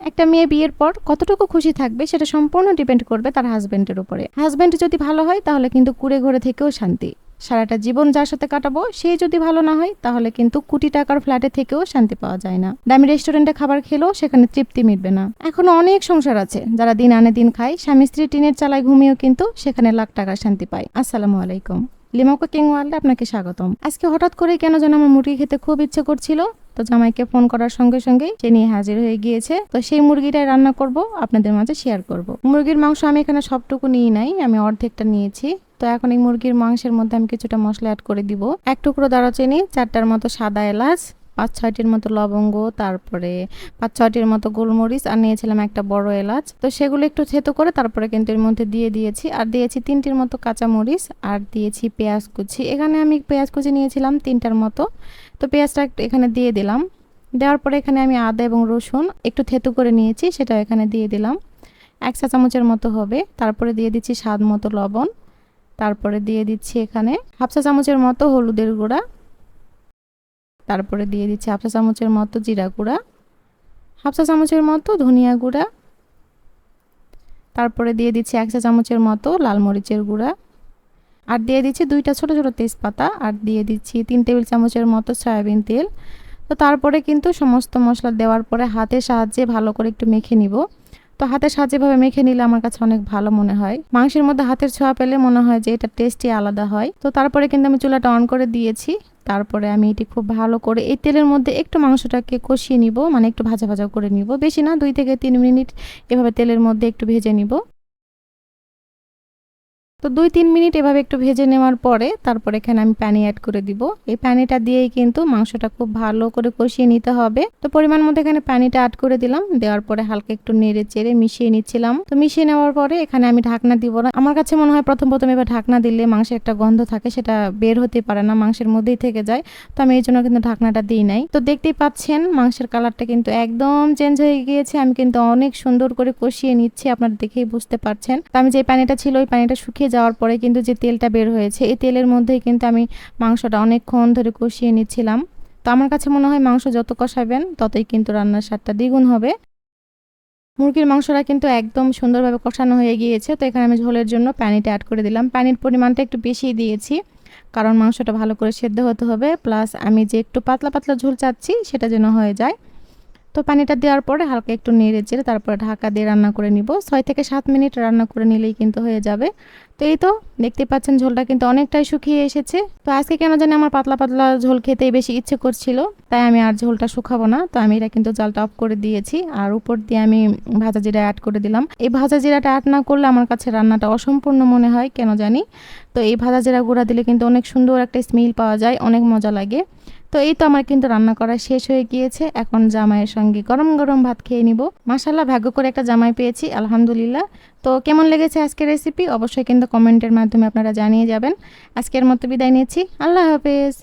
একটা মেয়ে বিয়ের পর কতটুকু খুশি থাকবে সেটা সম্পূর্ণ ডিপেন্ড করবে তার হাজবেন্ডের উপরে। হাজবেন্ড যদি ভালো হয় তাহলে কিন্তু কুড়ে ঘরে থেকেও শান্তি। সারাটা জীবন যার সাথে কাটাবো সেই যদি ভালো না হয় তাহলে কিন্তু কোটি টাকার ফ্ল্যাটে থেকেও শান্তি পাওয়া যায় না। দামি রেস্টুরেন্টে খাবার খেলেও সেখানে তৃপ্তি মিটবে না। এখনো অনেক সংসার আছে যারা দিন আনে দিন খায়, স্বামী স্ত্রী টিনের চালায় ঘুমিয়েও কিন্তু সেখানে লাখ টাকার শান্তি পায়। আসসালামু আলাইকুম, লিমা কুকিং ওয়ার্ল্ডে আপনাকে স্বাগতম। আজকে হঠাৎ করে কেন যেন আমার মুরগি খেতে খুব ইচ্ছে করছিল, তো জামাইকে ফোন করার সঙ্গে সঙ্গেই সে নিয়ে হাজির হয়ে গিয়েছে। তো সেই মুরগিটাই রান্না করব, আপনাদের মাঝে শেয়ার করব। মুরগির মাংস আমি এখানে সবটুকু নিয়ে নাই, আমি অর্ধেকটা নিয়েছি। তো এখন এই মুরগির মাংসের মধ্যে আমি কিছুটা মশলা অ্যাড করে দিব। এক টুকরো দারুচিনি, 4টার মতো সাদা এলাচ, 5-6টির মতো লবঙ্গ, তারপরে 5-6টির মতো গোলমরিচ, আর নিয়েছিলাম একটা বড় এলাচ। তো সেগুলো একটু থেতো করে তারপরে কিন্তু এর মধ্যে দিয়ে দিয়েছি। আর দিয়েছি 3টির মতো কাঁচামরিচ, আর দিয়েছি পেঁয়াজ কুচি। এখানে আমি পেঁয়াজ কুচি নিয়েছিলাম 3টার মতো। তো পেঁয়াজটা এখানে দিয়ে দিলাম। দেওয়ার পরে এখানে আমি আদা এবং রসুন একটু থেতো করে নিয়েছি, সেটা এখানে দিয়ে দিলাম। 1 চা চামচের মতো হবে। তারপরে দিয়ে দিচ্ছি স্বাদ মতো লবণ। তারপরে দিয়ে দিচ্ছি এখানে 1/2 চা চামচের মতো হলুদের গুঁড়া। তারপরে দিয়ে দিচ্ছি 1/2 চা চামচের মতো জিরা গুঁড়া, 1/2 চা চামচের মতো ধনিয়া গুঁড়া। তারপরে দিয়ে দিচ্ছি 1 চা চামচের মতো লাল মরিচের গুঁড়া। আর দিয়ে দিচ্ছি 2টা ছোট ছোট তেজপাতা। আর দিয়ে দিচ্ছি 3 টেবিল চামচের মতো সয়াবিন তেল। তো তারপরে কিন্তু সমস্ত মশলা দেওয়ার পরে হাতের সাহায্যে ভালো করে একটু মেখে নিব। তো হাতের সাহায্যে ভাবে মেখে নিলে আমার কাছে অনেক ভালো মনে হয়। মাংসের মধ্যে হাতের ছোঁয়া পেলে মনে হয় যে এটা টেস্টই আলাদা হয়। তো তারপরে কিন্তু আমি চুলাটা অন করে দিয়েছি। তারপরে আমি এটি খুব ভালো করে এই তেলের মধ্যে একটু মাংসটাকে কষিয়ে নিব, মানে একটু ভাজা ভাজা করে নিব, বেশি না, 2 থেকে 3 মিনিট এভাবে তেলের মধ্যে একটু ভেজে নিব। তো 2-3 মিনিট এভাবে একটু ভেজে নেওয়ার পরে তারপর এখানে আমি পানি অ্যাড করে দিব। এই পানিটা দিয়েই কিন্তু মাংসটা খুব ভালো করে কষিয়ে নিতে হবে। তো পরিমাণ মতো এখানে পানিটা অ্যাড করে দিলাম। দেওয়ার পরে হালকা একটু নেড়ে চেড়ে মিশিয়ে নিচ্ছিলাম। তো মিশিয়ে নেওয়ার পরে এখানে আমি ঢাকনা দিব না। আমার কাছে মনে হয় প্রথম এবার ঢাকনা দিলে মাংসের একটা গন্ধ থাকে, সেটা বের হতে পারে না, মাংসের মধ্যেই থেকে যায়। তো আমি এই জন্য কিন্তু ঢাকনাটা দিই নাই। তো দেখতেই পাচ্ছেন মাংসের কালারটা কিন্তু একদম চেঞ্জ হয়ে গিয়েছে। আমি কিন্তু অনেক সুন্দর করে কষিয়ে নিচ্ছি, আপনারা দেখেই বুঝতে পারছেন। তো আমি যে পানিটা ছিল ওই পানিটা শুকিয়ে যাওয়ার পরে কিন্তু যে তেলটা বের হয়েছে, এই তেলের মধ্যেই কিন্তু আমি মাংসটা অনেকক্ষণ ধরে কষিয়ে নিচ্ছিলাম। তো আমার কাছে মনে হয় মাংস যত কষাবেন ততই কিন্তু রান্নার স্বাদটা দ্বিগুণ হবে। মুরগির মাংসটা কিন্তু একদম সুন্দরভাবে কষানো হয়ে গিয়েছে। তো এখানে আমি ঝোলের জন্য পানিটা অ্যাড করে দিলাম। পানির পরিমাণটা একটু বেশিই দিয়েছি, কারণ মাংসটা ভালো করে সেদ্ধ হতে হবে, প্লাস আমি যে একটু পাতলা পাতলা ঝোল চাচ্ছি সেটা যেন হয়ে যায়। তো পানিটা দেওয়ার পরে হালকা একটু নেড়ে চেড়ে তারপরে ঢাকা দিয়ে রান্না করে নিব। 6 থেকে 7 মিনিট রান্না করে নিলেই কিন্তু হয়ে যাবে। তো এই তো দেখতে পাচ্ছেন ঝোলটা কিন্তু অনেকটাই শুকিয়ে এসেছে। তো আজকে কেন জানি আমার পাতলা পাতলা ঝোল খেতেই বেশি ইচ্ছে করছিল, তাই আমি আর ঝোলটা শুকাবো না। তো আমি এটা কিন্তু জালটা অফ করে দিয়েছি। আর উপর দিয়ে আমি ভাজা জিরা অ্যাড করে দিলাম। এই ভাজা জিরাটা অ্যাড না করলে আমার কাছে রান্নাটা অসম্পূর্ণ মনে হয় কেন জানি। তো এই ভাজা জিরা গুঁড়া দিলে কিন্তু অনেক সুন্দর একটা স্মেল পাওয়া যায়, অনেক মজা লাগে। তো এই তো আমার কিন্তু রান্না করা শেষ হয়ে গিয়েছে। এখন জামাইয়ের সঙ্গে গরম গরম ভাত খেয়ে নিব। মাশাআল্লাহ, ভাগ্য করে একটা জামাই পেয়েছি, আলহামদুলিল্লাহ। তো কেমন লেগেছে আজকের রেসিপি অবশ্যই কিন্তু কমেন্টের মাধ্যমে আপনারা জানিয়ে যাবেন। আজকের মতো বিদায় নিচ্ছি, আল্লাহ হাফেজ।